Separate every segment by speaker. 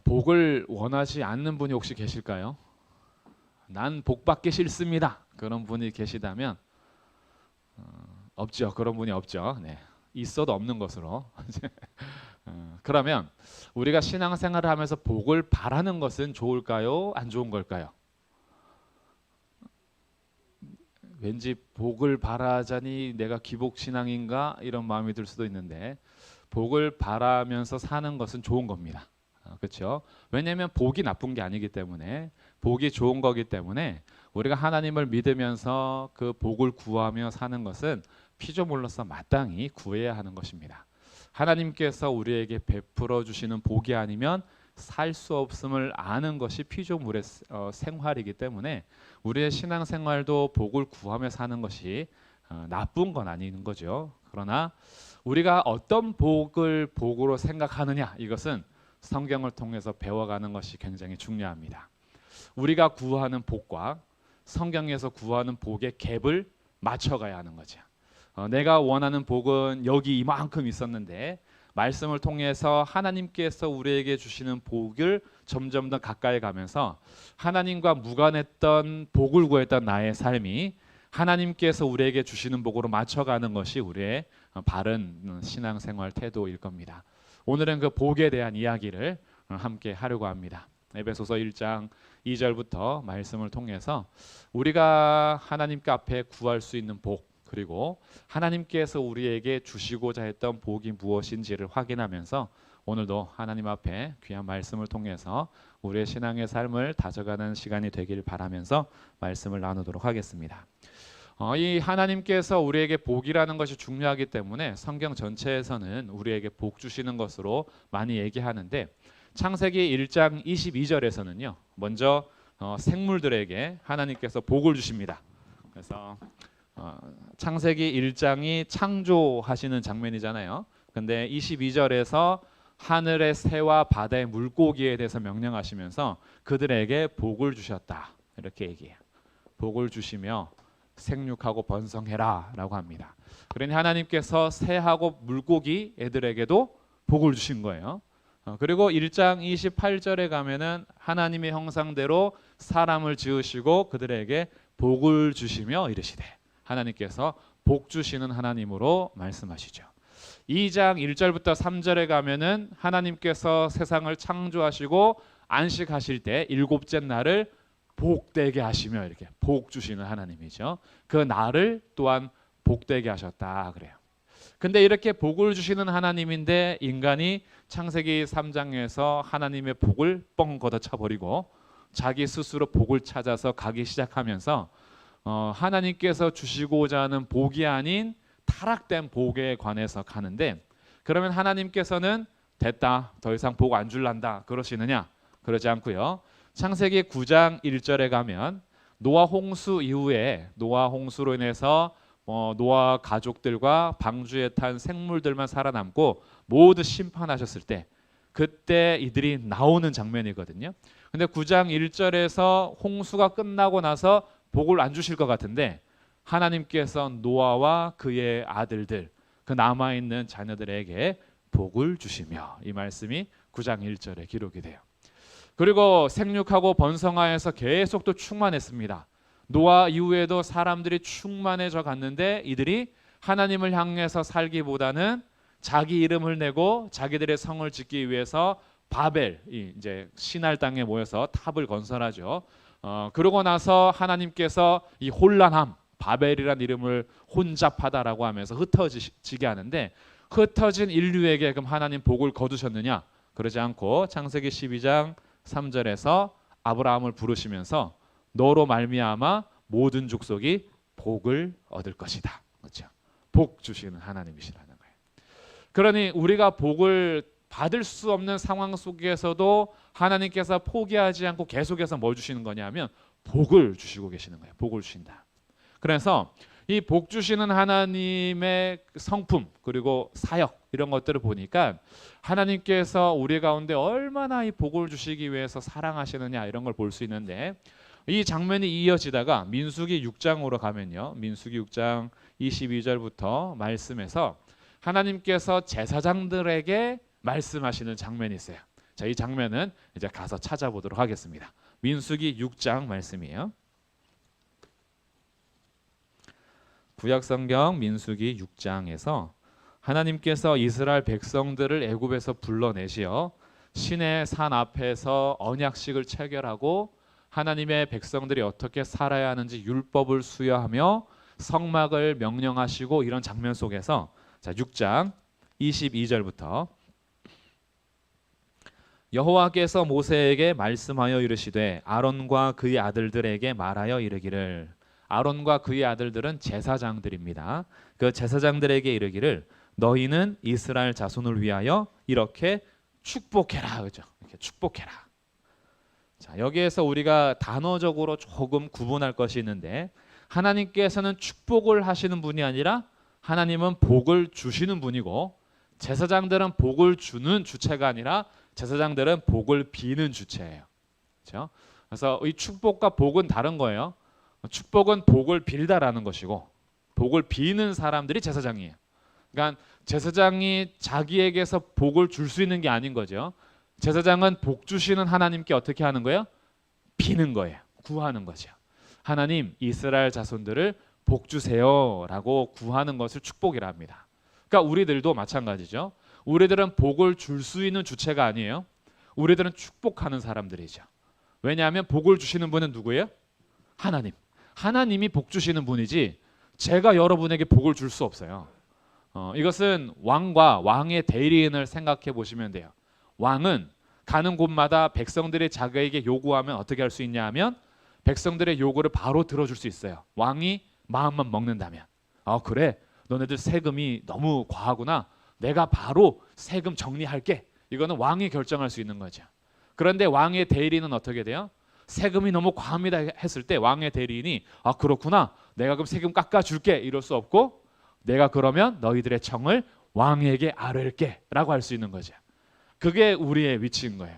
Speaker 1: 복을 원하지 않는 분이 혹시 계실까요? 난 복 받기 싫습니다. 그런 분이 계시다면 없죠. 그런 분이 없죠. 네. 있어도 없는 것으로. 그러면 우리가 신앙생활을 하면서 복을 바라는 것은 좋을까요? 안 좋은 걸까요? 왠지 복을 바라자니 내가 기복신앙인가 이런 마음이 들 수도 있는데 복을 바라면서 사는 것은 좋은 겁니다. 그렇죠? 왜냐하면 복이 나쁜 게 아니기 때문에 복이 좋은 거기 때문에 우리가 하나님을 믿으면서 그 복을 구하며 사는 것은 피조물로서 마땅히 구해야 하는 것입니다. 하나님께서 우리에게 베풀어 주시는 복이 아니면 살 수 없음을 아는 것이 피조물의 생활이기 때문에 우리의 신앙생활도 복을 구하며 사는 것이 나쁜 건 아닌 거죠. 그러나 우리가 어떤 복을 복으로 생각하느냐, 이것은 성경을 통해서 배워가는 것이 굉장히 중요합니다. 우리가 구하는 복과 성경에서 구하는 복의 갭을 맞춰가야 하는 거죠. 내가 원하는 복은 여기 이만큼 있었는데 말씀을 통해서 하나님께서 우리에게 주시는 복을 점점 더 가까이 가면서 하나님과 무관했던 복을 구했던 나의 삶이 하나님께서 우리에게 주시는 복으로 맞춰가는 것이 우리의 바른 신앙생활 태도일 겁니다. 오늘은 그 복에 대한 이야기를 함께 하려고 합니다. 에베소서 1장 2절부터 말씀을 통해서 우리가 하나님께 앞에 구할 수 있는 복, 그리고 하나님께서 우리에게 주시고자 했던 복이 무엇인지를 확인하면서 오늘도 하나님 앞에 귀한 말씀을 통해서 우리의 신앙의 삶을 다져가는 시간이 되길 바라면서 말씀을 나누도록 하겠습니다. 이 하나님께서 우리에게 복이라는 것이 중요하기 때문에 성경 전체에서는 우리에게 복 주시는 것으로 많이 얘기하는데 창세기 1장 22절에서는요. 먼저 생물들에게 하나님께서 복을 주십니다. 그래서 창세기 1장이 창조하시는 장면이잖아요. 근데 22절에서 하늘의 새와 바다의 물고기에 대해서 명령하시면서 그들에게 복을 주셨다. 이렇게 얘기해요. 복을 주시며 생육하고 번성해라 라고 합니다. 그러니 하나님께서 새하고 물고기 애들에게도 복을 주신 거예요. 그리고 1장 28절에 가면은 하나님의 형상대로 사람을 지으시고 그들에게 복을 주시며 이르시되, 하나님께서 복 주시는 하나님으로 말씀하시죠. 2장 1절부터 3절에 가면은 하나님께서 세상을 창조하시고 안식하실 때 일곱째 날을 복되게 하시며 이렇게 복 주시는 하나님이죠. 그 날을 또한 복되게 하셨다 그래요. 근데 이렇게 복을 주시는 하나님인데 인간이 창세기 3장에서 하나님의 복을 뻥 걷어차버리고 자기 스스로 복을 찾아서 가기 시작하면서 하나님께서 주시고자 하는 복이 아닌 타락된 복에 관해서 가는데, 그러면 하나님께서는 됐다, 더 이상 복 안 줄란다 그러시느냐? 그러지 않고요. 창세기 9장 1절에 가면 노아 홍수 이후에 노아 홍수로 인해서 노아 가족들과 방주에 탄 생물들만 살아남고 모두 심판하셨을 때 그때 이들이 나오는 장면이거든요. 근데 9장 1절에서 홍수가 끝나고 나서 복을 안 주실 것 같은데 하나님께서 노아와 그의 아들들, 그 남아있는 자녀들에게 복을 주시며, 이 말씀이 9장 1절에 기록이 돼요. 그리고 생육하고 번성하여서 계속 또 충만했습니다. 노아 이후에도 사람들이 충만해져 갔는데 이들이 하나님을 향해서 살기보다는 자기 이름을 내고 자기들의 성을 짓기 위해서 바벨, 이제 신할 땅에 모여서 탑을 건설하죠. 그러고 나서 하나님께서 이 혼란함, 바벨이란 이름을 혼잡하다라고 하면서 흩어지게 하는데, 흩어진 인류에게 그럼 하나님 복을 거두셨느냐? 그러지 않고 창세기 12장 3절에서 아브라함을 부르시면서 너로 말미암아 모든 족속이 복을 얻을 것이다. 그렇죠? 복 주시는 하나님이시라는 거예요. 그러니 우리가 복을 받을 수 없는 상황 속에서도 하나님께서 포기하지 않고 계속해서 뭘 주시는 거냐면 복을 주시고 계시는 거예요. 복을 주신다. 그래서 이 복 주시는 하나님의 성품 그리고 사역 이런 것들을 보니까 하나님께서 우리 가운데 얼마나 이 복을 주시기 위해서 사랑하시느냐 이런 걸 볼 수 있는데, 이 장면이 이어지다가 민수기 6장으로 가면요. 민수기 6장 22절부터 말씀에서 하나님께서 제사장들에게 말씀하시는 장면이 있어요. 자, 이 장면은 이제 가서 찾아보도록 하겠습니다. 민수기 6장 말씀이에요. 구약성경 민수기 6장에서 하나님께서 이스라엘 백성들을 애굽에서 불러내시어 시내 산 앞에서 언약식을 체결하고 하나님의 백성들이 어떻게 살아야 하는지 율법을 수여하며 성막을 명령하시고 이런 장면 속에서 자, 6장 22절부터 여호와께서 모세에게 말씀하여 이르시되 아론과 그의 아들들에게 말하여 이르기를. 아론과 그의 아들들은 제사장들입니다. 그 제사장들에게 이르기를 너희는 이스라엘 자손을 위하여 이렇게 축복해라. 그죠? 이렇게 축복해라. 자, 여기에서 우리가 단어적으로 조금 구분할 것이 있는데 하나님께서는 축복을 하시는 분이 아니라 하나님은 복을 주시는 분이고 제사장들은 복을 주는 주체가 아니라 제사장들은 복을 비는 주체예요. 그렇죠? 그래서 이 축복과 복은 다른 거예요. 축복은 복을 빌다라는 것이고 복을 비는 사람들이 제사장이에요. 그러니까 제사장이 자기에게서 복을 줄 수 있는 게 아닌 거죠. 제사장은 복 주시는 하나님께 어떻게 하는 거예요? 비는 거예요. 구하는 거죠. 하나님 이스라엘 자손들을 복 주세요라고 구하는 것을 축복이라 합니다. 그러니까 우리들도 마찬가지죠. 우리들은 복을 줄 수 있는 주체가 아니에요. 우리들은 축복하는 사람들이죠. 왜냐하면 복을 주시는 분은 누구예요? 하나님. 하나님이 복 주시는 분이지 제가 여러분에게 복을 줄 수 없어요. 이것은 왕과 왕의 대리인을 생각해 보시면 돼요. 왕은 가는 곳마다 백성들이 자기에게 요구하면 어떻게 할 수 있냐 하면 백성들의 요구를 바로 들어줄 수 있어요. 왕이 마음만 먹는다면. 그래 너네들 세금이 너무 과하구나. 내가 바로 세금 정리할게. 이거는 왕이 결정할 수 있는 거죠. 그런데 왕의 대리인은 어떻게 돼요? 세금이 너무 과합니다 했을 때 왕의 대리인이 그렇구나. 내가 그럼 세금 깎아줄게. 이럴 수 없고 내가 그러면 너희들의 청을 왕에게 아뢰게 라고 할 수 있는 거죠. 그게 우리의 위치인 거예요.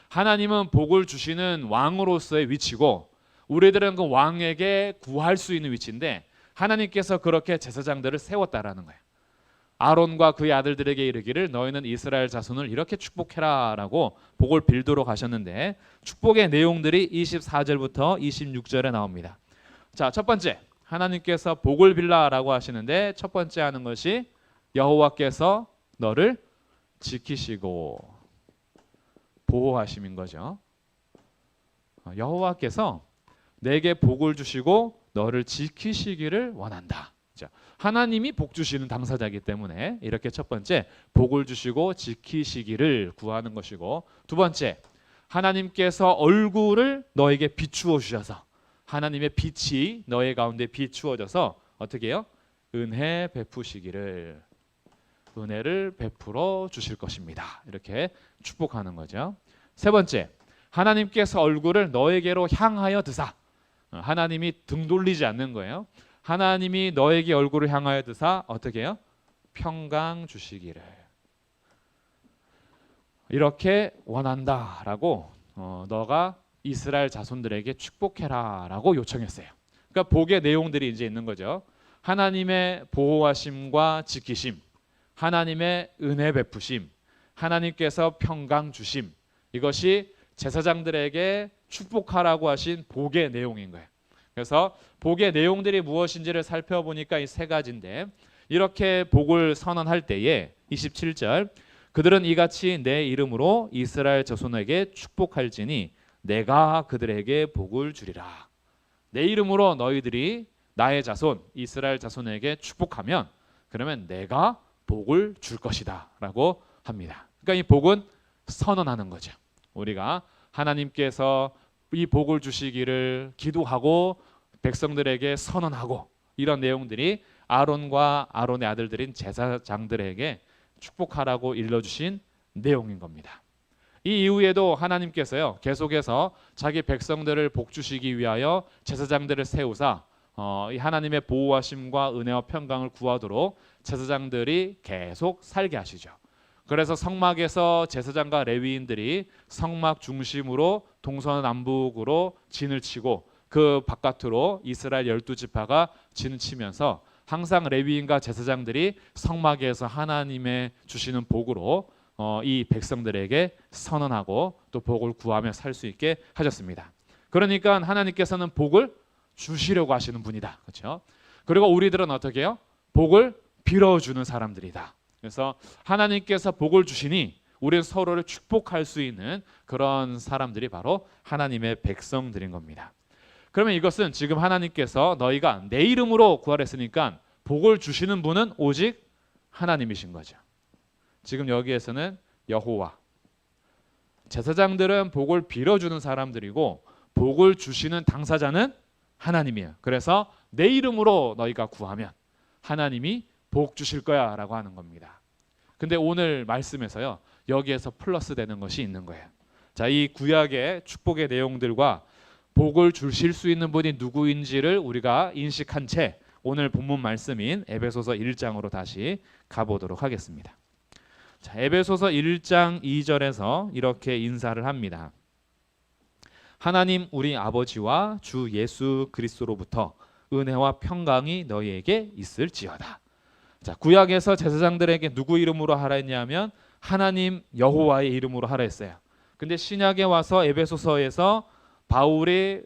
Speaker 1: 하나님은 복을 주시는 왕으로서의 위치고 우리들은 그 왕에게 구할 수 있는 위치인데 하나님께서 그렇게 제사장들을 세웠다라는 거예요. 아론과 그의 아들들에게 이르기를 너희는 이스라엘 자손을 이렇게 축복해라라고 복을 빌도록 하셨는데 축복의 내용들이 24절부터 26절에 나옵니다. 자, 첫 번째 하나님께서 복을 빌라라고 하시는데 첫 번째 하는 것이 여호와께서 너를 지키시고 보호하심인 거죠. 여호와께서 내게 복을 주시고 너를 지키시기를 원한다. 자, 하나님이 복 주시는 당사자이기 때문에 이렇게 첫 번째 복을 주시고 지키시기를 구하는 것이고 두 번째 하나님께서 얼굴을 너에게 비추어 주셔서 하나님의 빛이 너의 가운데 비추어져서 어떻게 해요? 은혜 베푸시기를 은혜를 베풀어 주실 것입니다. 이렇게 축복하는 거죠. 세 번째 하나님께서 얼굴을 너에게로 향하여 드사 하나님이 등 돌리지 않는 거예요. 하나님이 너에게 얼굴을 향하여 드사 어떻게 해요? 평강 주시기를 이렇게 원한다라고 너가 이스라엘 자손들에게 축복해라라고 요청했어요. 그러니까 복의 내용들이 이제 있는 거죠. 하나님의 보호하심과 지키심, 하나님의 은혜 베푸심, 하나님께서 평강 주심 이것이 제사장들에게 축복하라고 하신 복의 내용인 거예요. 그래서 복의 내용들이 무엇인지를 살펴보니까 이 세 가지인데 이렇게 복을 선언할 때에 27절 그들은 이같이 내 이름으로 이스라엘 자손에게 축복할지니 내가 그들에게 복을 주리라. 내 이름으로 너희들이 나의 자손 이스라엘 자손에게 축복하면 그러면 내가 복을 줄 것이다 라고 합니다. 그러니까 이 복은 선언하는 거죠. 우리가 하나님께서 이 복을 주시기를 기도하고 백성들에게 선언하고 이런 내용들이 아론과 아론의 아들들인 제사장들에게 축복하라고 일러주신 내용인 겁니다. 이 이후에도 하나님께서요 계속해서 자기 백성들을 복 주시기 위하여 제사장들을 세우사 이 하나님의 보호하심과 은혜와 평강을 구하도록 제사장들이 계속 살게 하시죠. 그래서 성막에서 제사장과 레위인들이 성막 중심으로 동서남북으로 진을 치고 그 바깥으로 이스라엘 12지파가 진을 치면서 항상 레위인과 제사장들이 성막에서 하나님의 주시는 복으로 이 백성들에게 선언하고 또 복을 구하며 살 수 있게 하셨습니다. 그러니까 하나님께서는 복을 주시려고 하시는 분이다. 그렇죠? 그리고 우리들은 어떻게 해요? 복을 빌어주는 사람들이다. 그래서 하나님께서 복을 주시니 우리는 서로를 축복할 수 있는 그런 사람들이 바로 하나님의 백성들인 겁니다. 그러면 이것은 지금 하나님께서 너희가 내 이름으로 구하랬으니까 복을 주시는 분은 오직 하나님이신 거죠. 지금 여기에서는 여호와, 제사장들은 복을 빌어주는 사람들이고 복을 주시는 당사자는 하나님이에요. 그래서 내 이름으로 너희가 구하면 하나님이 복 주실 거야 라고 하는 겁니다. 근데 오늘 말씀에서요, 여기에서 플러스 되는 것이 있는 거예요. 자, 이 구약의 축복의 내용들과 복을 주실 수 있는 분이 누구인지를 우리가 인식한 채 오늘 본문 말씀인 에베소서 1장으로 다시 가보도록 하겠습니다. 자, 에베소서 1장 2절에서 이렇게 인사를 합니다. 하나님 우리 아버지와 주 예수 그리스도로부터 은혜와 평강이 너희에게 있을지어다. 자, 구약에서 제사장들에게 누구 이름으로 하라 했냐면 하나님 여호와의 이름으로 하라 했어요. 근데 신약에 와서 에베소서에서 바울이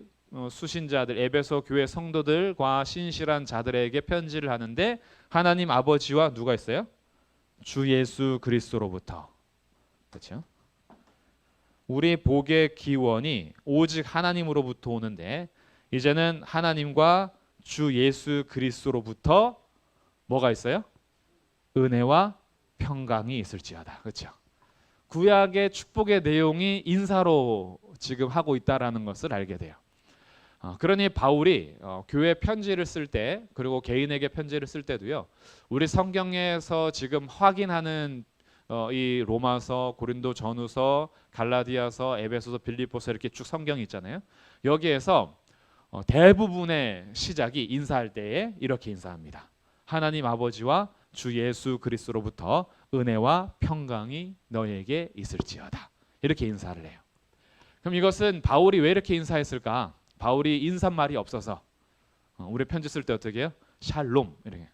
Speaker 1: 수신자들, 에베소 교회 성도들과 신실한 자들에게 편지를 하는데 하나님 아버지와 누가 있어요? 주 예수 그리스도로부터. 그렇죠? 우리 복의 기원이 오직 하나님으로부터 오는데 이제는 하나님과 주 예수 그리스도로부터 뭐가 있어요? 은혜와 평강이 있을지어다. 그렇죠? 구약의 축복의 내용이 인사로 지금 하고 있다라는 것을 알게 돼요. 그러니 바울이 교회 편지를 쓸 때, 그리고 개인에게 편지를 쓸 때도요, 우리 성경에서 지금 확인하는 이 로마서, 고린도 전후서, 갈라디아서, 에베소서, 빌립보서 이렇게 쭉 성경이 있잖아요. 여기에서 대부분의 시작이 인사할 때에 이렇게 인사합니다. 하나님 아버지와 주 예수 그리스도로부터 은혜와 평강이 너희에게 있을지어다. 이렇게 인사를 해요. 그럼 이것은 바울이 왜 이렇게 인사했을까? 바울이 인사말이 없어서 우리 편지 쓸 때 어떻게 해요? 샬롬 이렇게,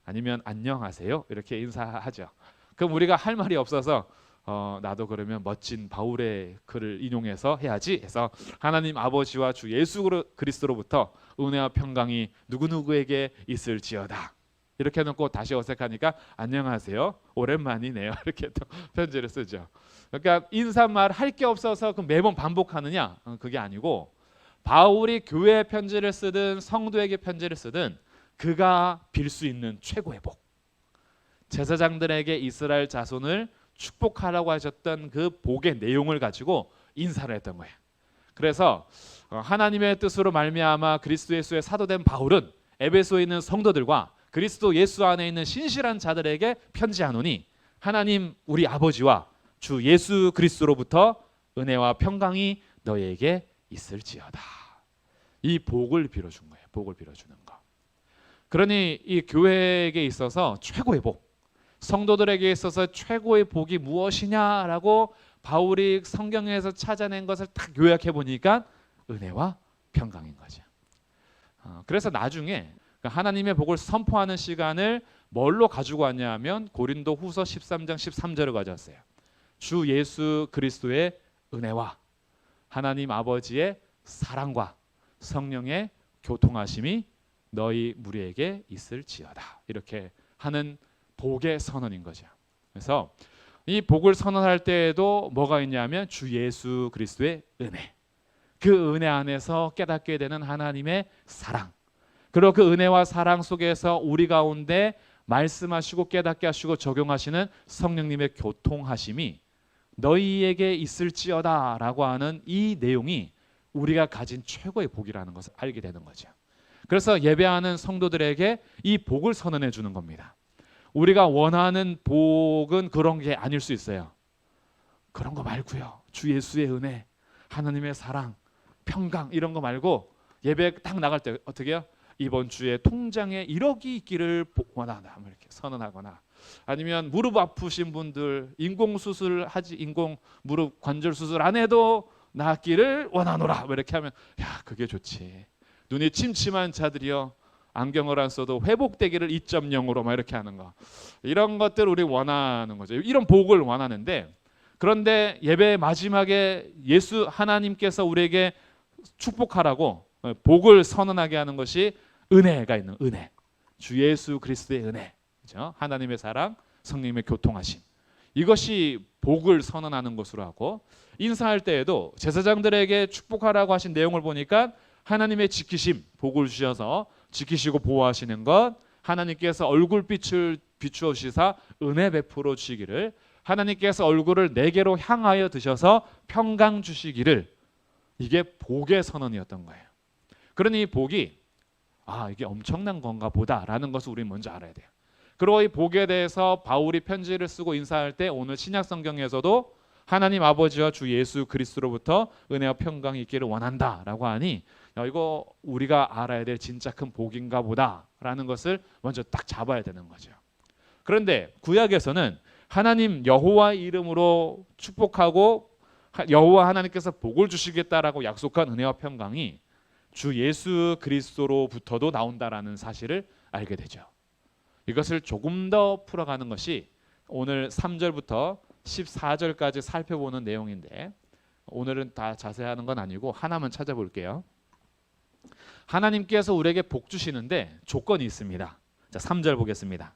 Speaker 1: 아니면 안녕하세요 이렇게 인사하죠. 그럼 우리가 할 말이 없어서 나도 그러면 멋진 바울의 글을 인용해서 해야지 해서 하나님 아버지와 주 예수 그리스도로부터 은혜와 평강이 누구누구에게 있을지어다 이렇게 해놓고 다시 어색하니까 안녕하세요 오랜만이네요 이렇게 또 편지를 쓰죠. 그러니까 인사말 할 게 없어서 그 매번 반복하느냐? 그게 아니고 바울이 교회 편지를 쓰든 성도에게 편지를 쓰든 그가 빌 수 있는 최고의 복, 제사장들에게 이스라엘 자손을 축복하라고 하셨던 그 복의 내용을 가지고 인사를 했던 거예요. 그래서 하나님의 뜻으로 말미암아 그리스도 예수의 사도된 바울은 에베소에 있는 성도들과 그리스도 예수 안에 있는 신실한 자들에게 편지하노니 하나님 우리 아버지와 주 예수 그리스도로부터 은혜와 평강이 너희에게 있을지어다. 이 복을 빌어준 거예요. 복을 빌어주는 거. 그러니 이 교회에게 있어서 최고의 복, 성도들에게 있어서 최고의 복이 무엇이냐라고 바울이 성경에서 찾아낸 것을 딱 요약해 보니까 은혜와 평강인 거죠. 그래서 나중에 하나님의 복을 선포하는 시간을 뭘로 가지고 왔냐 하면 고린도 후서 13장 13절을 가져왔어요. 주 예수 그리스도의 은혜와 하나님 아버지의 사랑과 성령의 교통하심이 너희 무리에게 있을지어다. 이렇게 하는 복의 선언인 거죠. 그래서 이 복을 선언할 때에도 뭐가 있냐면 주 예수 그리스도의 은혜, 그 은혜 안에서 깨닫게 되는 하나님의 사랑, 그리고 그 은혜와 사랑 속에서 우리 가운데 말씀하시고 깨닫게 하시고 적용하시는 성령님의 교통하심이 너희에게 있을지어다 라고 하는 이 내용이 우리가 가진 최고의 복이라는 것을 알게 되는 거죠. 그래서 예배하는 성도들에게 이 복을 선언해 주는 겁니다. 우리가 원하는 복은 그런 게 아닐 수 있어요. 그런 거 말고요. 주 예수의 은혜, 하나님의 사랑, 평강 이런 거 말고 예배 딱 나갈 때 어떻게 해요? 이번 주에 통장에 1억이 있기를 원한다 이렇게 선언하거나, 아니면 무릎 아프신 분들 인공 무릎 관절 수술 안 해도 낫기를 원하노라 이렇게 하면 야 그게 좋지. 눈이 침침한 자들이여 안경을 안 써도 회복되기를 2.0으로 막 이렇게 하는 거, 이런 것들 우리 원하는 거죠. 이런 복을 원하는데, 그런데 예배 마지막에 예수 하나님께서 우리에게 축복하라고 복을 선언하게 하는 것이 은혜가 있는 은혜, 주 예수 그리스도의 은혜, 그렇죠? 하나님의 사랑, 성령님의 교통하심, 이것이 복을 선언하는 것으로 하고, 인사할 때에도 제사장들에게 축복하라고 하신 내용을 보니까 하나님의 지키심, 복을 주셔서 지키시고 보호하시는 것, 하나님께서 얼굴빛을 비추어 주시사 은혜 베풀어 주시기를, 하나님께서 얼굴을 내게로 향하여 드셔서 평강 주시기를, 이게 복의 선언이었던 거예요. 그러니 이 복이 이게 엄청난 건가 보다라는 것을 우리 먼저 알아야 돼요. 그리고 이 복에 대해서 바울이 편지를 쓰고 인사할 때 오늘 신약 성경에서도 하나님 아버지와 주 예수 그리스도로부터 은혜와 평강이 있기를 원한다라고 하니, 이거 우리가 알아야 될 진짜 큰 복인가 보다라는 것을 먼저 딱 잡아야 되는 거죠. 그런데 구약에서는 하나님 여호와 이름으로 축복하고 여호와 하나님께서 복을 주시겠다라고 약속한 은혜와 평강이 주 예수 그리스도로부터도 나온다라는 사실을 알게 되죠. 이것을 조금 더 풀어가는 것이 오늘 3절부터 14절까지 살펴보는 내용인데, 오늘은 다 자세하는 건 아니고 하나만 찾아볼게요. 하나님께서 우리에게 복 주시는데 조건이 있습니다. 자, 3절 보겠습니다.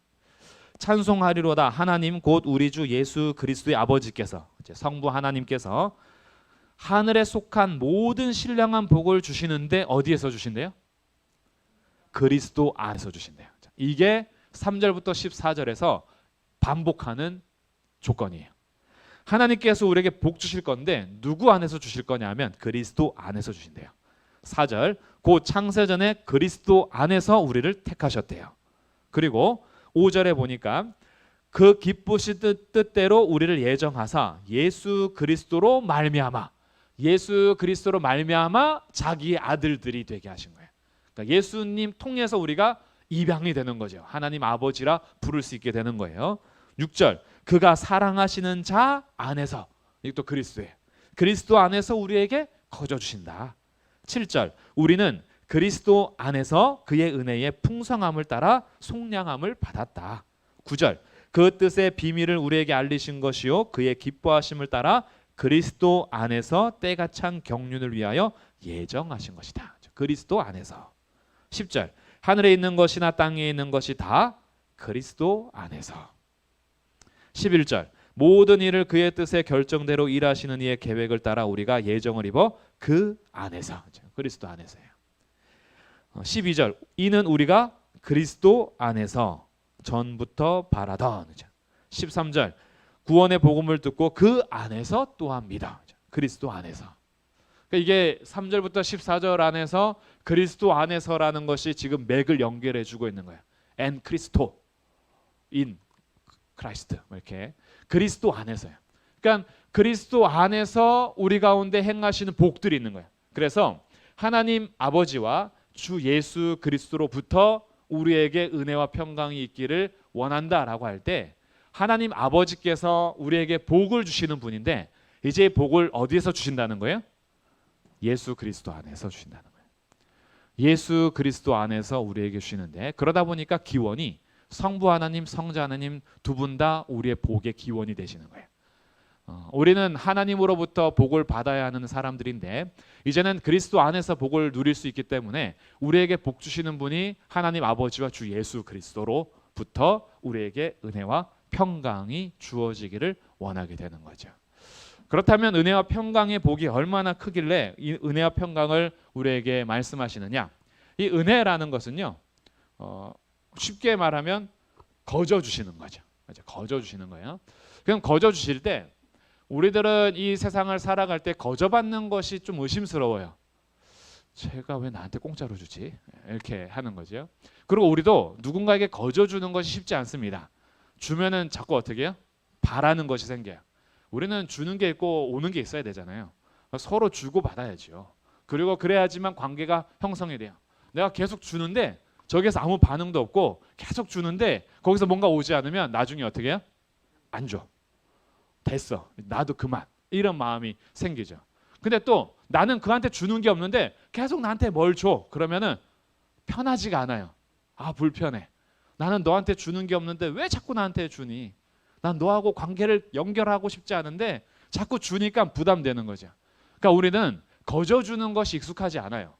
Speaker 1: 찬송하리로다 하나님 곧 우리 주 예수 그리스도의 아버지께서, 성부 하나님께서 하늘에 속한 모든 신령한 복을 주시는데 어디에서 주신대요? 그리스도 안에서 주신대요. 이게 3절부터 14절에서 반복하는 조건이에요. 하나님께서 우리에게 복 주실 건데 누구 안에서 주실 거냐면 그리스도 안에서 주신대요. 4절 곧 창세전에 그리스도 안에서 우리를 택하셨대요. 그리고 5절에 보니까 그 기쁘신 뜻대로 우리를 예정하사 예수 그리스도로 말미암아, 예수 그리스도로 말미암아 자기의 아들들이 되게 하신 거예요. 그러니까 예수님 통해서 우리가 입양이 되는 거죠. 하나님 아버지라 부를 수 있게 되는 거예요. 6절 그가 사랑하시는 자 안에서, 이것도 그리스도예요. 그리스도 안에서 우리에게 거저 주신다. 7절 우리는 그리스도 안에서 그의 은혜의 풍성함을 따라 속량함을 받았다. 9절 그 뜻의 비밀을 우리에게 알리신 것이요 그의 기뻐하심을 따라 그리스도 안에서 때가 찬 경륜을 위하여 예정하신 것이다. 그리스도 안에서. 10절 하늘에 있는 것이나 땅에 있는 것이 다 그리스도 안에서. 11절 모든 일을 그의 뜻의 결정대로 일하시는 이의 계획을 따라 우리가 예정을 입어 그 안에서, 그리스도 안에서요. 12절 이는 우리가 그리스도 안에서 전부터 바라던. 13절 구원의 복음을 듣고 그 안에서 또한 믿어. 그리스도 안에서. 그러니까 이게 3절부터 14절 안에서 그리스도 안에서라는 것이 지금 맥을 연결해 주고 있는 거예요. 엔 크리스토 인 크라이스트, 이렇게 그리스도 안에서요. 그러니까 그리스도 안에서 우리 가운데 행하시는 복들이 있는 거예요. 그래서 하나님 아버지와 주 예수 그리스도로부터 우리에게 은혜와 평강이 있기를 원한다라고 할 때, 하나님 아버지께서 우리에게 복을 주시는 분인데 이제 복을 어디에서 주신다는 거예요? 예수 그리스도 안에서 주신다는 거예요. 예수 그리스도 안에서 우리에게 주시는데, 그러다 보니까 기원이 성부 하나님, 성자 하나님 두 분 다 우리의 복의 기원이 되시는 거예요. 우리는 하나님으로부터 복을 받아야 하는 사람들인데 이제는 그리스도 안에서 복을 누릴 수 있기 때문에 우리에게 복 주시는 분이 하나님 아버지와 주 예수 그리스도로부터 우리에게 은혜와 평강이 주어지기를 원하게 되는 거죠. 그렇다면 은혜와 평강의 복이 얼마나 크길래 이 은혜와 평강을 우리에게 말씀하시느냐? 이 은혜라는 것은요, 쉽게 말하면 거저 주시는 거죠. 거저 주시는 거예요. 그럼 거저 주실 때 우리들은 이 세상을 살아갈 때 거저 받는 것이 좀 의심스러워요. 제가 왜 나한테 공짜로 주지? 이렇게 하는 거죠. 그리고 우리도 누군가에게 거저 주는 것이 쉽지 않습니다. 주면은 자꾸 어떻게 해요? 바라는 것이 생겨요. 우리는 주는 게 있고 오는 게 있어야 되잖아요. 서로 주고 받아야죠. 그리고 그래야지만 관계가 형성이 돼요. 내가 계속 주는데 저기에서 아무 반응도 없고 계속 주는데 거기서 뭔가 오지 않으면 나중에 어떻게 해요? 안 줘. 됐어. 나도 그만. 이런 마음이 생기죠. 근데 또 나는 그한테 주는 게 없는데 계속 나한테 뭘 줘. 그러면은 편하지가 않아요. 아, 불편해. 나는 너한테 주는 게 없는데 왜 자꾸 나한테 주니? 난 너하고 관계를 연결하고 싶지 않은데 자꾸 주니까 부담되는 거죠. 그러니까 우리는 거저 주는 것이 익숙하지 않아요.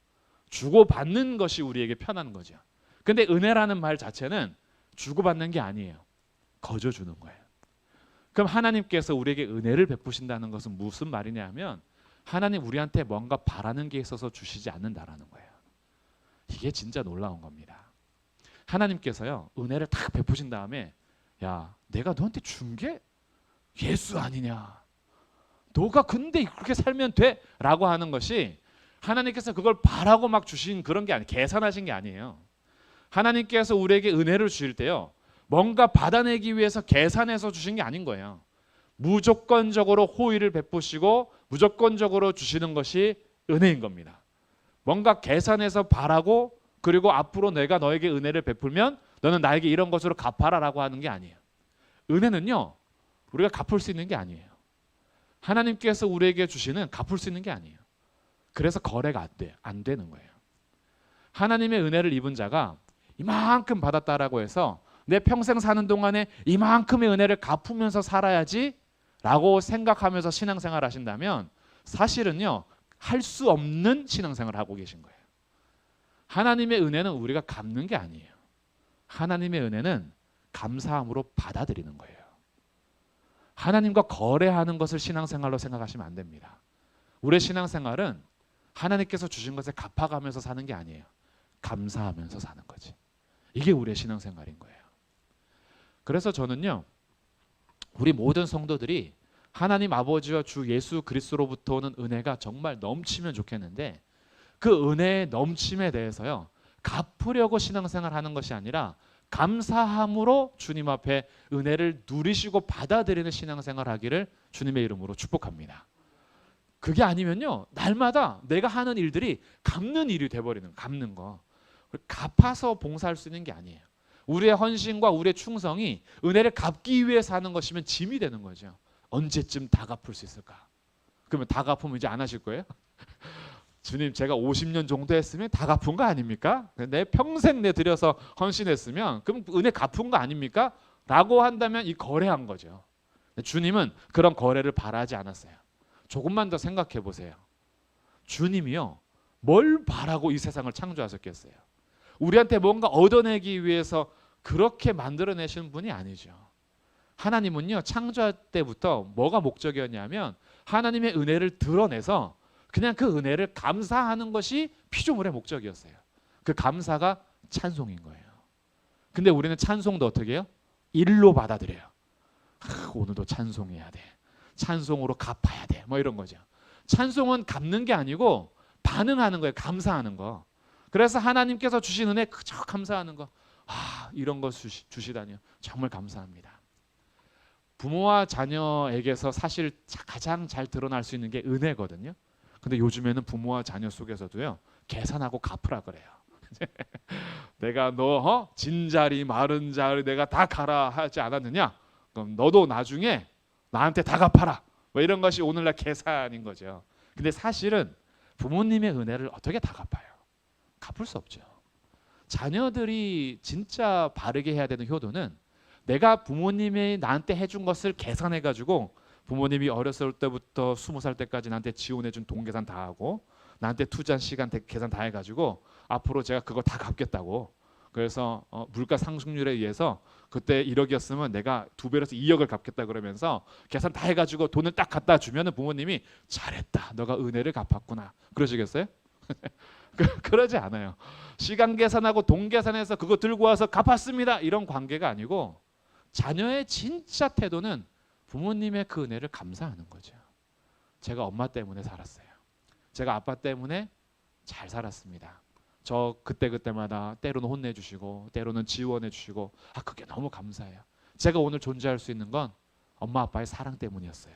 Speaker 1: 주고받는 것이 우리에게 편한 거죠. 근데 은혜라는 말 자체는 주고받는 게 아니에요. 거저 주는 거예요. 그럼 하나님께서 우리에게 은혜를 베푸신다는 것은 무슨 말이냐 하면 하나님 우리한테 뭔가 바라는 게 있어서 주시지 않는다라는 거예요. 이게 진짜 놀라운 겁니다. 하나님께서요, 은혜를 딱 베푸신 다음에 야, 내가 너한테 준 게 예수 아니냐? 너가 근데 그렇게 살면 돼? 라고 하는 것이 하나님께서 그걸 바라고 막 주신 그런 게 아니에요. 계산하신 게 아니에요. 하나님께서 우리에게 은혜를 주실 때요, 뭔가 받아내기 위해서 계산해서 주신 게 아닌 거예요. 무조건적으로 호의를 베푸시고 무조건적으로 주시는 것이 은혜인 겁니다. 뭔가 계산해서 바라고 그리고 앞으로 내가 너에게 은혜를 베풀면 너는 나에게 이런 것으로 갚아라라고 하는 게 아니에요. 은혜는요, 우리가 갚을 수 있는 게 아니에요. 하나님께서 우리에게 주시는 갚을 수 있는 게 아니에요. 그래서 거래가 안 되는 거예요. 하나님의 은혜를 입은 자가 이만큼 받았다라고 해서 내 평생 사는 동안에 이만큼의 은혜를 갚으면서 살아야지 라고 생각하면서 신앙생활 하신다면 사실은요, 할 수 없는 신앙생활을 하고 계신 거예요. 하나님의 은혜는 우리가 갚는 게 아니에요. 하나님의 은혜는 감사함으로 받아들이는 거예요. 하나님과 거래하는 것을 신앙생활로 생각하시면 안 됩니다. 우리의 신앙생활은 하나님께서 주신 것에 갚아가면서 사는 게 아니에요. 감사하면서 사는 거지. 이게 우리의 신앙생활인 거예요. 그래서 저는요, 우리 모든 성도들이 하나님 아버지와 주 예수 그리스도로부터 오는 은혜가 정말 넘치면 좋겠는데 그 은혜의 넘침에 대해서요, 갚으려고 신앙생활 하는 것이 아니라 감사함으로 주님 앞에 은혜를 누리시고 받아들이는 신앙생활 하기를 주님의 이름으로 축복합니다. 그게 아니면요, 날마다 내가 하는 일들이 갚는 일이 돼버리는, 갚는 거. 갚아서 봉사할 수 있는 게 아니에요. 우리의 헌신과 우리의 충성이 은혜를 갚기 위해서 하는 것이면 짐이 되는 거죠. 언제쯤 다 갚을 수 있을까? 그러면 다 갚으면 이제 안 하실 거예요? 주님, 제가 50년 정도 했으면 다 갚은 거 아닙니까? 내 평생 내 들여서 헌신했으면 그럼 은혜 갚은 거 아닙니까? 라고 한다면 이 거래한 거죠. 주님은 그런 거래를 바라지 않았어요. 조금만 더 생각해 보세요. 주님이요, 뭘 바라고 이 세상을 창조하셨겠어요? 우리한테 뭔가 얻어내기 위해서 그렇게 만들어내신 분이 아니죠. 하나님은요, 창조할 때부터 뭐가 목적이었냐면 하나님의 은혜를 드러내서 그냥 그 은혜를 감사하는 것이 피조물의 목적이었어요. 그 감사가 찬송인 거예요. 근데 우리는 찬송도 어떻게 해요? 일로 받아들여요. 오늘도 찬송해야 돼. 찬송으로 갚아야 돼. 뭐 이런 거죠. 찬송은 갚는 게 아니고 반응하는 거예요. 감사하는 거. 그래서 하나님께서 주신 은혜 그저 감사하는 거. 이런 거 주시다니요. 정말 감사합니다. 부모와 자녀에게서 사실 가장 잘 드러날 수 있는 게 은혜거든요. 근데 요즘에는 부모와 자녀 속에서도요, 계산하고 갚으라 그래요. 내가 너 진자리 마른 자리 내가 다 가라 하지 않았느냐? 그럼 너도 나중에 나한테 다 갚아라. 뭐 이런 것이 오늘날 계산인 거죠. 근데 사실은 부모님의 은혜를 어떻게 다 갚아요? 갚을 수 없죠. 자녀들이 진짜 바르게 해야 되는 효도는 내가 부모님이 나한테 해준 것을 계산해가지고 부모님이 어렸을 때부터 20살 때까지 나한테 지원해준 돈 계산 다 하고 나한테 투자한 시간 계산 다 해가지고 앞으로 제가 그거 다 갚겠다고. 그래서 물가 상승률에 의해서 그때 1억이었으면 내가 2배로서 2억을 갚겠다 그러면서 계산 다 해가지고 돈을 딱 갖다 주면은 부모님이 잘했다. 너가 은혜를 갚았구나. 그러시겠어요? 그러지 않아요. 시간 계산하고 돈 계산해서 그거 들고 와서 갚았습니다. 이런 관계가 아니고 자녀의 진짜 태도는 부모님의 그 은혜를 감사하는 거죠. 제가 엄마 때문에 살았어요. 제가 아빠 때문에 잘 살았습니다. 저 그때마다 때로는 혼내주시고 때로는 지원해주시고 그게 너무 감사해요. 제가 오늘 존재할 수 있는 건 엄마 아빠의 사랑 때문이었어요.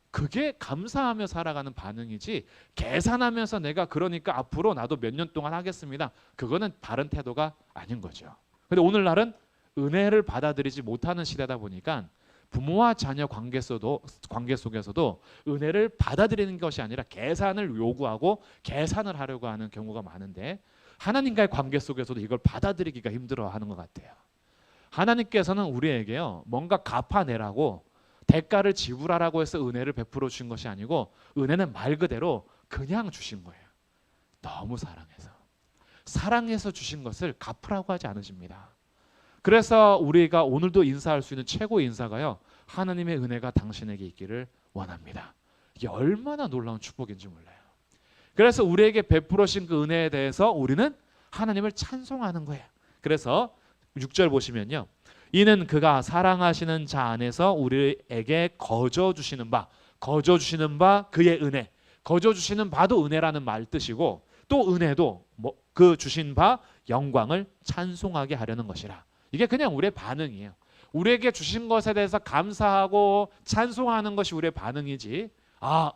Speaker 1: 그게 감사하며 살아가는 반응이지 계산하면서 내가 그러니까 앞으로 나도 몇 년 동안 하겠습니다. 그거는 바른 태도가 아닌 거죠. 근데 오늘날은 은혜를 받아들이지 못하는 시대다 보니까 부모와 자녀 관계 속에서도 은혜를 받아들이는 것이 아니라 계산을 요구하고 계산을 하려고 하는 경우가 많은데 하나님과의 관계 속에서도 이걸 받아들이기가 힘들어하는 것 같아요. 하나님께서는 우리에게요 뭔가 갚아내라고 대가를 지불하라고 해서 은혜를 베풀어 주신 것이 아니고 은혜는 말 그대로 그냥 주신 거예요. 너무 사랑해서 주신 것을 갚으라고 하지 않으십니다. 그래서 우리가 오늘도 인사할 수 있는 최고의 인사가요 하나님의 은혜가 당신에게 있기를 원합니다. 이게 얼마나 놀라운 축복인지 몰라요. 그래서 우리에게 베풀어 주신 그 은혜에 대해서 우리는 하나님을 찬송하는 거예요. 그래서 6절 보시면요. 이는 그가 사랑하시는 자 안에서 우리에게 거저 주시는 바 그의 은혜. 거저 주시는 바도 은혜라는 말 뜻이고 또 은혜도 그 주신 바 영광을 찬송하게 하려는 것이라. 이게 그냥 우리의 반응이에요. 우리에게 주신 것에 대해서 감사하고 찬송하는 것이 우리의 반응이지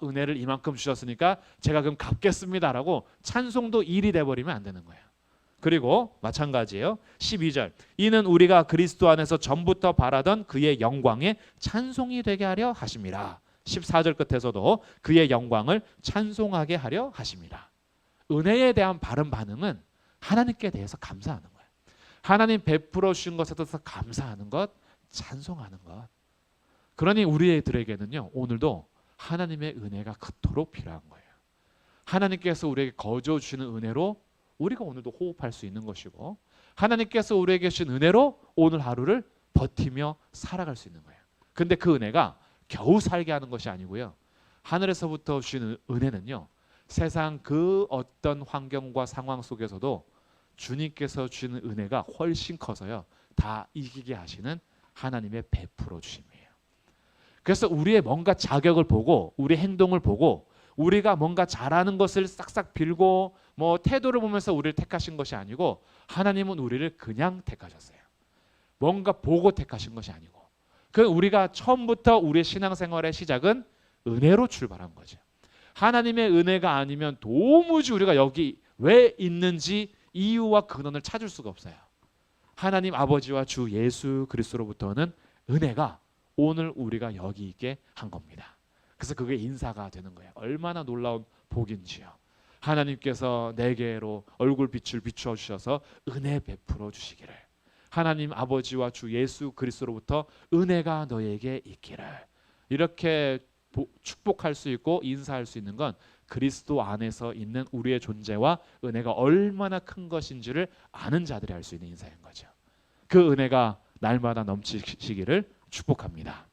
Speaker 1: 은혜를 이만큼 주셨으니까 제가 그럼 갚겠습니다라고 찬송도 일이 돼버리면 안 되는 거예요. 그리고 마찬가지예요. 12절 이는 우리가 그리스도 안에서 전부터 바라던 그의 영광에 찬송이 되게 하려 하심이라. 14절 끝에서도 그의 영광을 찬송하게 하려 하심이라. 은혜에 대한 바른 반응은 하나님께 대해서 감사하는 거예요. 하나님 베풀어 주신 것에 대해서 감사하는 것, 찬송하는 것. 그러니 우리들에게는요 오늘도 하나님의 은혜가 그토록 필요한 거예요. 하나님께서 우리에게 거저 주시는 은혜로 우리가 오늘도 호흡할 수 있는 것이고 하나님께서 우리에게 주신 은혜로 오늘 하루를 버티며 살아갈 수 있는 거예요. 근데 그 은혜가 겨우 살게 하는 것이 아니고요. 하늘에서부터 주시는 은혜는요. 세상 그 어떤 환경과 상황 속에서도 주님께서 주시는 은혜가 훨씬 커서요. 다 이기게 하시는 하나님의 베풀어 주심이에요. 그래서 우리의 뭔가 자격을 보고 우리 행동을 보고 우리가 뭔가 잘하는 것을 싹싹 빌고 태도를 보면서 우리를 택하신 것이 아니고 하나님은 우리를 그냥 택하셨어요. 뭔가 보고 택하신 것이 아니고 우리가 처음부터 우리의 신앙생활의 시작은 은혜로 출발한 거죠. 하나님의 은혜가 아니면 도무지 우리가 여기 왜 있는지 이유와 근원을 찾을 수가 없어요. 하나님 아버지와 주 예수 그리스도로부터는 은혜가 오늘 우리가 여기 있게 한 겁니다. 그래서 그게 인사가 되는 거예요. 얼마나 놀라운 복인지요. 하나님께서 내게로 얼굴빛을 비추어 주셔서 은혜 베풀어 주시기를. 하나님 아버지와 주 예수 그리스도로부터 은혜가 너에게 있기를. 이렇게 축복할 수 있고 인사할 수 있는 건 그리스도 안에서 있는 우리의 존재와 은혜가 얼마나 큰 것인지를 아는 자들이 할 수 있는 인사인 거죠. 그 은혜가 날마다 넘치시기를 축복합니다.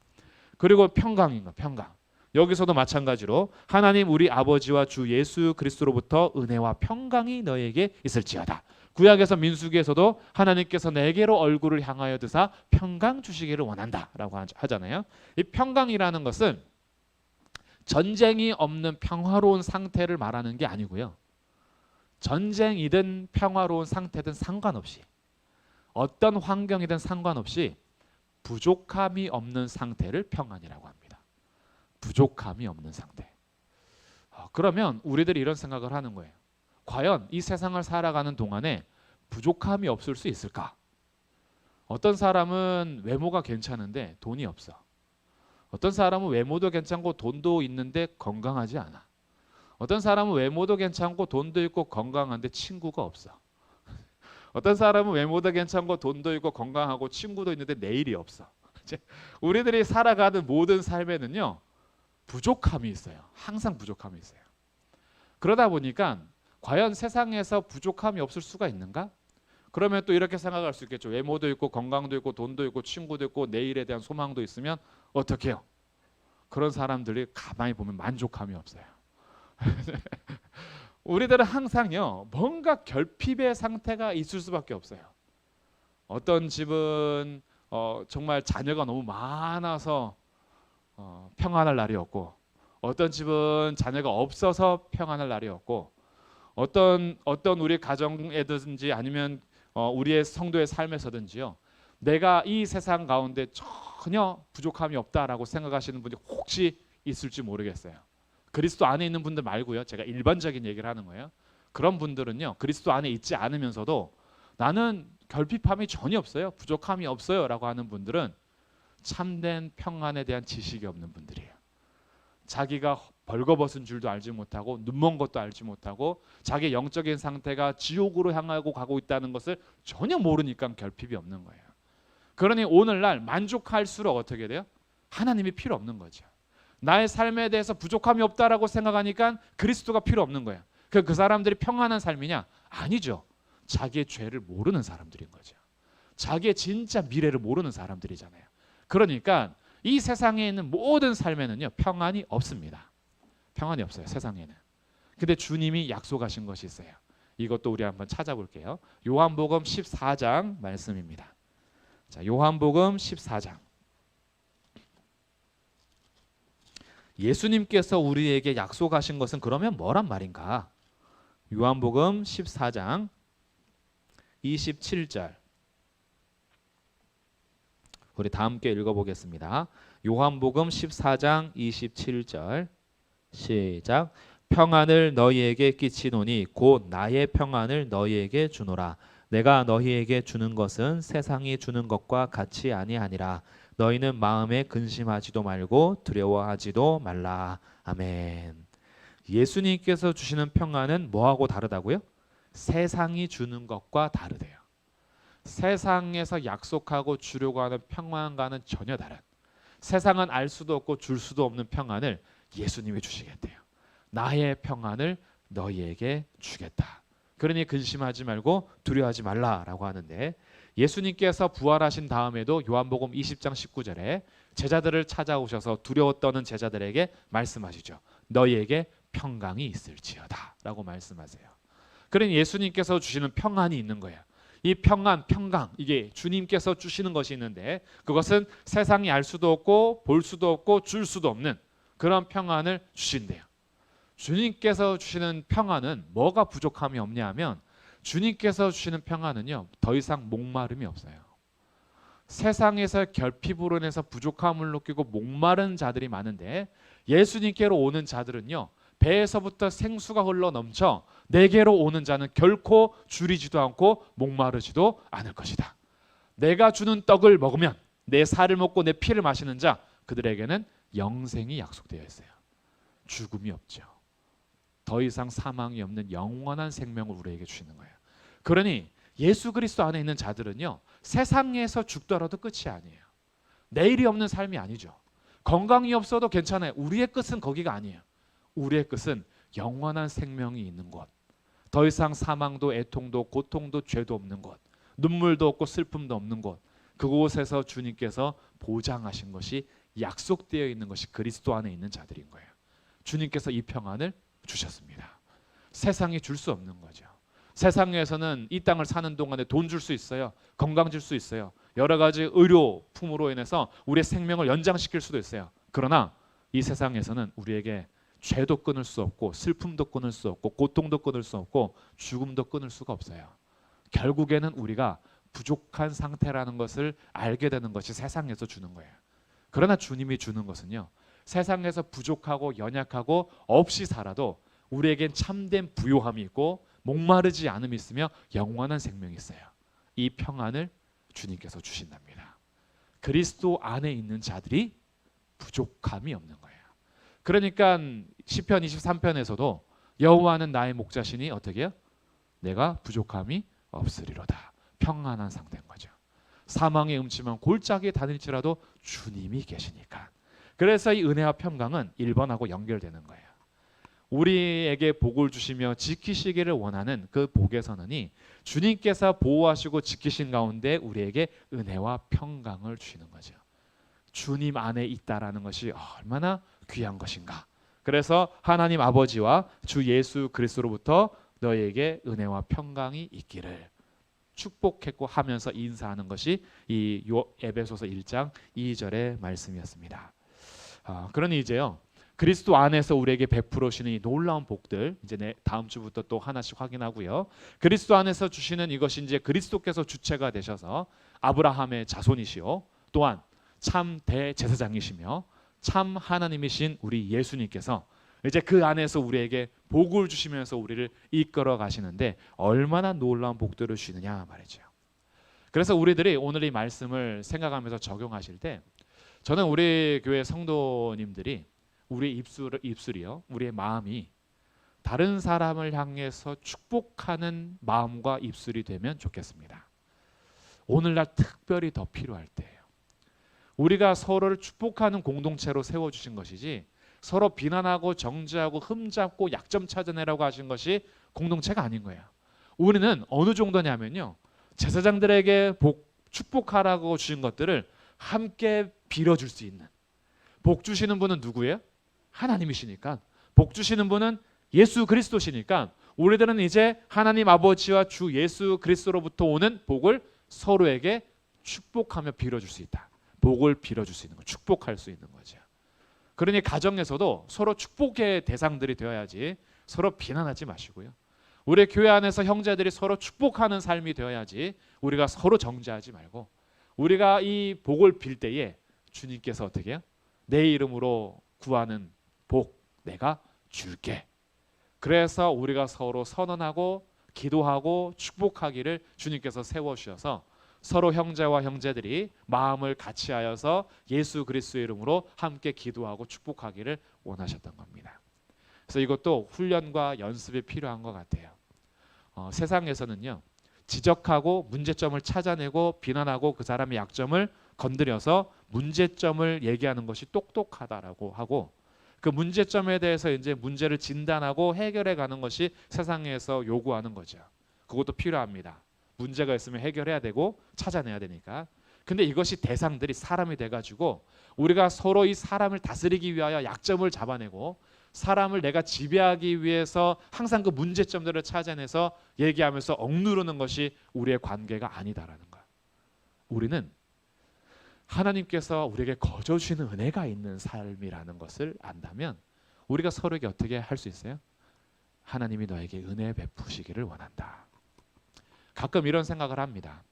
Speaker 1: 그리고 평강인 것, 평강. 여기서도 마찬가지로 하나님 우리 아버지와 주 예수 그리스도로부터 은혜와 평강이 너에게 있을지어다. 구약에서 민수기에서도 하나님께서 내게로 얼굴을 향하여 드사 평강 주시기를 원한다라고 하잖아요. 이 평강이라는 것은 전쟁이 없는 평화로운 상태를 말하는 게 아니고요. 전쟁이든 평화로운 상태든 상관없이 어떤 환경이든 상관없이 부족함이 없는 상태를 평안이라고 합니다. 부족함이 없는 상태. 그러면 우리들이 이런 생각을 하는 거예요. 과연 이 세상을 살아가는 동안에 부족함이 없을 수 있을까? 어떤 사람은 외모가 괜찮은데 돈이 없어. 어떤 사람은 외모도 괜찮고 돈도 있는데 건강하지 않아. 어떤 사람은 외모도 괜찮고 돈도 있고 건강한데 친구가 없어. 어떤 사람은 외모도 괜찮고 돈도 있고 건강하고 친구도 있는데 내일이 없어. 우리들이 살아가는 모든 삶에는요. 부족함이 있어요. 항상 부족함이 있어요. 그러다 보니까 과연 세상에서 부족함이 없을 수가 있는가? 그러면 또 이렇게 생각할 수 있겠죠. 외모도 있고 건강도 있고 돈도 있고 친구도 있고 내일에 대한 소망도 있으면 어떻게 해요? 그런 사람들이 가만히 보면 만족함이 없어요. 우리들은 항상요. 뭔가 결핍의 상태가 있을 수밖에 없어요. 어떤 집은 정말 자녀가 너무 많아서 평안할 날이 없고 어떤 집은 자녀가 없어서 평안할 날이 없고 어떤 우리 가정에든지 아니면 우리의 성도의 삶에서든지요. 내가 이 세상 가운데 전혀 부족함이 없다라고 생각하시는 분이 혹시 있을지 모르겠어요. 그리스도 안에 있는 분들 말고요. 제가 일반적인 얘기를 하는 거예요. 그런 분들은요. 그리스도 안에 있지 않으면서도 나는 결핍함이 전혀 없어요. 부족함이 없어요 라고 하는 분들은 참된 평안에 대한 지식이 없는 분들이에요. 자기가 벌거벗은 줄도 알지 못하고 눈먼 것도 알지 못하고 자기 영적인 상태가 지옥으로 향하고 가고 있다는 것을 전혀 모르니까 결핍이 없는 거예요. 그러니 오늘날 만족할수록 어떻게 돼요? 하나님이 필요 없는 거죠. 나의 삶에 대해서 부족함이 없다라고 생각하니까 그리스도가 필요 없는 거예요. 그 사람들이 평안한 삶이냐? 아니죠. 자기의 죄를 모르는 사람들인 거죠. 자기의 진짜 미래를 모르는 사람들이잖아요. 그러니까 이 세상에 있는 모든 삶에는요, 평안이 없습니다. 평안이 없어요, 세상에는. 근데 주님이 약속하신 것이 있어요. 이것도 우리 한번 찾아볼게요. 요한복음 14장 말씀입니다. 자, 요한복음 14장. 예수님께서 우리에게 약속하신 것은 그러면 뭐란 말인가? 요한복음 14장 27절. 우리 다 함께 읽어보겠습니다. 요한복음 14장 27절 시작. 평안을 너희에게 끼치노니 곧 나의 평안을 너희에게 주노라. 내가 너희에게 주는 것은 세상이 주는 것과 같이 아니하니라. 너희는 마음에 근심하지도 말고 두려워하지도 말라. 아멘. 예수님께서 주시는 평안은 뭐하고 다르다고요? 세상이 주는 것과 다르대요. 세상에서 약속하고 주려고 하는 평안과는 전혀 다른, 세상은 알 수도 없고 줄 수도 없는 평안을 예수님이 주시겠대요. 나의 평안을 너희에게 주겠다. 그러니 근심하지 말고 두려워하지 말라라고 하는데, 예수님께서 부활하신 다음에도 요한복음 20장 19절에 제자들을 찾아오셔서 두려워 떠는 제자들에게 말씀하시죠. 너희에게 평강이 있을지어다 라고 말씀하세요. 그러니 예수님께서 주시는 평안이 있는 거예요. 이 평안, 평강, 이게 주님께서 주시는 것이 있는데, 그것은 세상이 알 수도 없고 볼 수도 없고 줄 수도 없는 그런 평안을 주신대요. 주님께서 주시는 평안은 뭐가 부족함이 없냐 하면, 주님께서 주시는 평안은요, 더 이상 목마름이 없어요. 세상에서 결핍으로 인해서 부족함을 느끼고 목마른 자들이 많은데, 예수님께로 오는 자들은요, 배에서부터 생수가 흘러 넘쳐 내게로 오는 자는 결코 줄이지도 않고 목마르지도 않을 것이다. 내가 주는 떡을 먹으면, 내 살을 먹고 내 피를 마시는 자, 그들에게는 영생이 약속되어 있어요. 죽음이 없죠. 더 이상 사망이 없는 영원한 생명을 우리에게 주시는 거예요. 그러니 예수 그리스도 안에 있는 자들은요, 세상에서 죽더라도 끝이 아니에요. 내일이 없는 삶이 아니죠. 건강이 없어도 괜찮아요. 우리의 끝은 거기가 아니에요. 우리의 끝은 영원한 생명이 있는 곳, 더 이상 사망도 애통도 고통도 죄도 없는 곳, 눈물도 없고 슬픔도 없는 곳, 그곳에서 주님께서 보장하신 것이, 약속되어 있는 것이 그리스도 안에 있는 자들인 거예요. 주님께서 이 평안을 주셨습니다. 세상이 줄 수 없는 거죠. 세상에서는 이 땅을 사는 동안에 돈 줄 수 있어요. 건강 줄 수 있어요. 여러 가지 의료품으로 인해서 우리의 생명을 연장시킬 수도 있어요. 그러나 이 세상에서는 우리에게 죄도 끊을 수 없고 슬픔도 끊을 수 없고 고통도 끊을 수 없고 죽음도 끊을 수가 없어요. 결국에는 우리가 부족한 상태라는 것을 알게 되는 것이 세상에서 주는 거예요. 그러나 주님이 주는 것은요, 세상에서 부족하고 연약하고 없이 살아도 우리에겐 참된 부요함이 있고 목마르지 않음이 있으며 영원한 생명이 있어요. 이 평안을 주님께서 주신답니다. 그리스도 안에 있는 자들이 부족함이 없는 거예요. 그러니까 시편 23편에서도 여호와는 나의 목자시니 어떻게 해요? 내가 부족함이 없으리로다. 평안한 상태인 거죠. 사망의 음침한 골짜기에 다닐지라도 주님이 계시니까. 그래서 이 은혜와 평강은 1번하고 연결되는 거예요. 우리에게 복을 주시며 지키시기를 원하는 그 복의 선언이 주님께서 보호하시고 지키신 가운데 우리에게 은혜와 평강을 주시는 거죠. 주님 안에 있다라는 것이 얼마나 귀한 것인가. 그래서 하나님 아버지와 주 예수 그리스도로부터 너희에게 은혜와 평강이 있기를 축복했고 하면서 인사하는 것이 이 에베소서 1장 2절의 말씀이었습니다. 그러니 이제요, 그리스도 안에서 우리에게 베풀어 주시는 이 놀라운 복들, 이제 다음 주부터 또 하나씩 확인하고요. 그리스도 안에서 주시는 이것이 이제 그리스도께서 주체가 되셔서 아브라함의 자손이시요, 또한 참 대제사장이시며 참 하나님이신 우리 예수님께서 이제 그 안에서 우리에게 복을 주시면서 우리를 이끌어 가시는데 얼마나 놀라운 복들을 주시느냐 말이죠. 그래서 우리들이 오늘 이 말씀을 생각하면서 적용하실 때, 저는 우리 교회 성도님들이 우리의 입술이요, 우리의 마음이 다른 사람을 향해서 축복하는 마음과 입술이 되면 좋겠습니다. 오늘날 특별히 더 필요할 때예요. 우리가 서로를 축복하는 공동체로 세워주신 것이지 서로 비난하고 정죄하고 흠잡고 약점 찾아내라고 하신 것이 공동체가 아닌 거예요. 우리는 어느 정도냐면요, 제사장들에게 축복하라고 주신 것들을 함께 빌어줄 수 있는, 복 주시는 분은 누구예요? 하나님이시니까. 복 주시는 분은 예수 그리스도시니까 우리들은 이제 하나님 아버지와 주 예수 그리스도로부터 오는 복을 서로에게 축복하며 빌어줄 수 있다. 복을 빌어줄 수 있는 거, 축복할 수 있는 거죠. 그러니 가정에서도 서로 축복의 대상들이 되어야지 서로 비난하지 마시고요. 우리 교회 안에서 형제들이 서로 축복하는 삶이 되어야지 우리가 서로 정죄하지 말고, 우리가 이 복을 빌 때에 주님께서 어떻게 해요? 내 이름으로 구하는 복 내가 줄게. 그래서 우리가 서로 선언하고 기도하고 축복하기를 주님께서 세워주셔서 서로 형제와 형제들이 마음을 같이하여서 예수 그리스도의 이름으로 함께 기도하고 축복하기를 원하셨던 겁니다. 그래서 이것도 훈련과 연습이 필요한 것 같아요. 세상에서는요, 지적하고 문제점을 찾아내고 비난하고 그 사람의 약점을 건드려서 문제점을 얘기하는 것이 똑똑하다라고 하고, 그 문제점에 대해서 이제 문제를 진단하고 해결해 가는 것이 세상에서 요구하는 거죠. 그것도 필요합니다. 문제가 있으면 해결해야 되고 찾아내야 되니까. 근데 이것이 대상들이 사람이 돼가지고 우리가 서로 이 사람을 다스리기 위하여 약점을 잡아내고 사람을 내가 지배하기 위해서 항상 그 문제점들을 찾아내서 얘기하면서 억누르는 것이 우리의 관계가 아니다라는 거야. 우리는 하나님께서 우리에게 거저 주시는 은혜가 있는 삶이라는 것을 안다면 우리가 서로에게 어떻게 할 수 있어요? 하나님이 너에게 은혜 베푸시기를 원한다. 가끔 이런 생각을 합니다.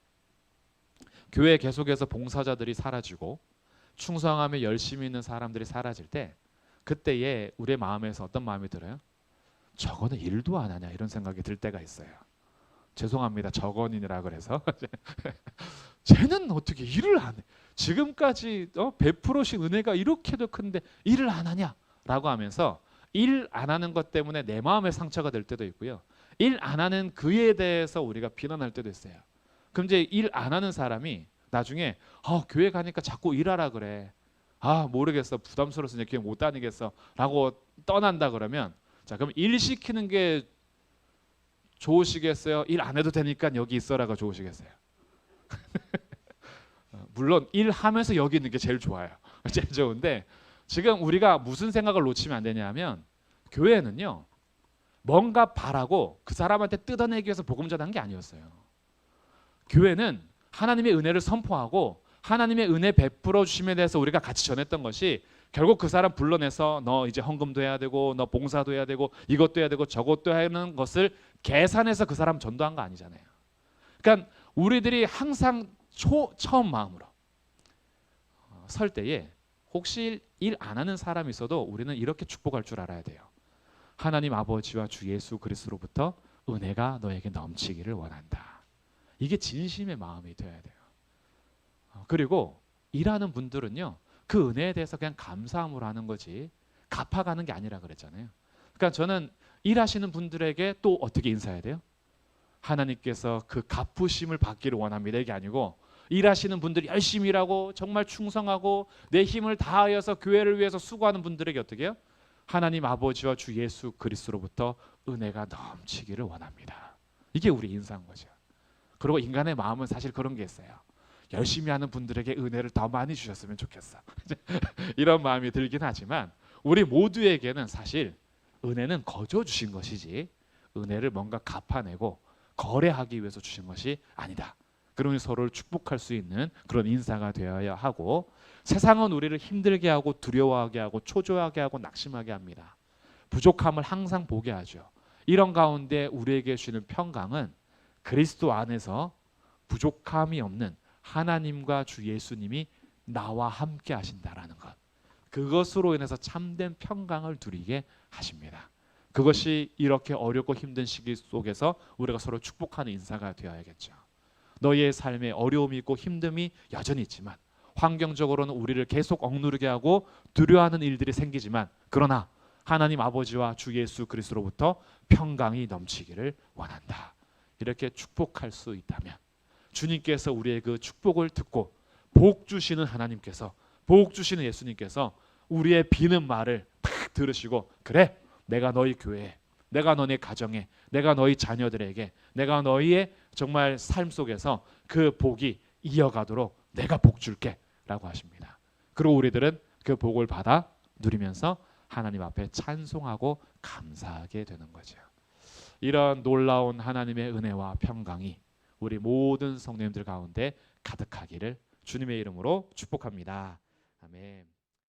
Speaker 1: 교회 계속해서 봉사자들이 사라지고 충성하며 열심히 있는 사람들이 사라질 때 그때에 우리의 마음에서 어떤 마음이 들어요? 저거는 일도 안 하냐 이런 생각이 들 때가 있어요. 죄송합니다. 저건이라 그래서 쟤는 어떻게 일을 안 해? 지금까지 베풀으신 은혜가 이렇게도 큰데 일을 안 하냐라고 하면서 일 안 하는 것 때문에 내 마음에 상처가 될 때도 있고요. 일 안 하는 그에 대해서 우리가 비난할 때도 있어요. 그럼 이제 일 안 하는 사람이 나중에 교회 가니까 자꾸 일하라 그래. 모르겠어. 부담스러워서 이제 교회 못 다니겠어. 라고 떠난다 그러면, 자, 그럼 일 시키는 게 좋으시겠어요? 일 안 해도 되니까 여기 있어라가 좋으시겠어요? 물론 일하면서 여기 있는 게 제일 좋아요. 제일 좋은데 지금 우리가 무슨 생각을 놓치면 안 되냐면, 교회는요 뭔가 바라고 그 사람한테 뜯어내기 위해서 복음 전한 게 아니었어요. 교회는 하나님의 은혜를 선포하고 하나님의 은혜 베풀어 주심에 대해서 우리가 같이 전했던 것이 결국 그 사람 불러내서 너 이제 헌금도 해야 되고 너 봉사도 해야 되고 이것도 해야 되고 저것도 하는 것을 계산해서 그 사람 전도한 거 아니잖아요. 그러니까 우리들이 항상 처음 마음으로 설 때에 혹시 일 안 하는 사람이 있어도 우리는 이렇게 축복할 줄 알아야 돼요. 하나님 아버지와 주 예수 그리스도로부터 은혜가 너에게 넘치기를 원한다. 이게 진심의 마음이 되어야 돼요. 그리고 일하는 분들은요 그 은혜에 대해서 그냥 감사함으로 하는 거지 갚아가는 게 아니라 그랬잖아요. 그러니까 저는 일하시는 분들에게 또 어떻게 인사해야 돼요? 하나님께서 그 갚으심을 받기를 원합니다. 이게 아니고 일하시는 분들이 열심히 일하고 정말 충성하고 내 힘을 다하여서 교회를 위해서 수고하는 분들에게 어떻게 해요? 하나님 아버지와 주 예수 그리스도로부터 은혜가 넘치기를 원합니다. 이게 우리 인사인 거죠. 그리고 인간의 마음은 사실 그런 게 있어요. 열심히 하는 분들에게 은혜를 더 많이 주셨으면 좋겠어. 이런 마음이 들긴 하지만 우리 모두에게는 사실 은혜는 거저 주신 것이지 은혜를 뭔가 갚아내고 거래하기 위해서 주신 것이 아니다. 그러니 서로를 축복할 수 있는 그런 인사가 되어야 하고, 세상은 우리를 힘들게 하고 두려워하게 하고 초조하게 하고 낙심하게 합니다. 부족함을 항상 보게 하죠. 이런 가운데 우리에게 주시는 평강은 그리스도 안에서 부족함이 없는 하나님과 주 예수님이 나와 함께 하신다라는 것, 그것으로 인해서 참된 평강을 누리게 하십니다. 그것이 이렇게 어렵고 힘든 시기 속에서 우리가 서로 축복하는 인사가 되어야겠죠. 너희의 삶에 어려움이 있고 힘듦이 여전히 있지만 환경적으로는 우리를 계속 억누르게 하고 두려워하는 일들이 생기지만 그러나 하나님 아버지와 주 예수 그리스도로부터 평강이 넘치기를 원한다. 이렇게 축복할 수 있다면 주님께서 우리의 그 축복을 듣고 복 주시는 하나님께서, 복 주시는 예수님께서 우리의 비는 말을 탁 들으시고 그래, 내가 너희 교회에, 내가 너네 가정에, 내가 너희 자녀들에게, 내가 너희의 정말 삶 속에서 그 복이 이어가도록 내가 복 줄게 라고 하십니다. 그리고 우리들은 그 복을 받아 누리면서 하나님 앞에 찬송하고 감사하게 되는 거죠. 이런 놀라운 하나님의 은혜와 평강이 우리 모든 성도님들 가운데 가득하기를 주님의 이름으로 축복합니다. 아멘.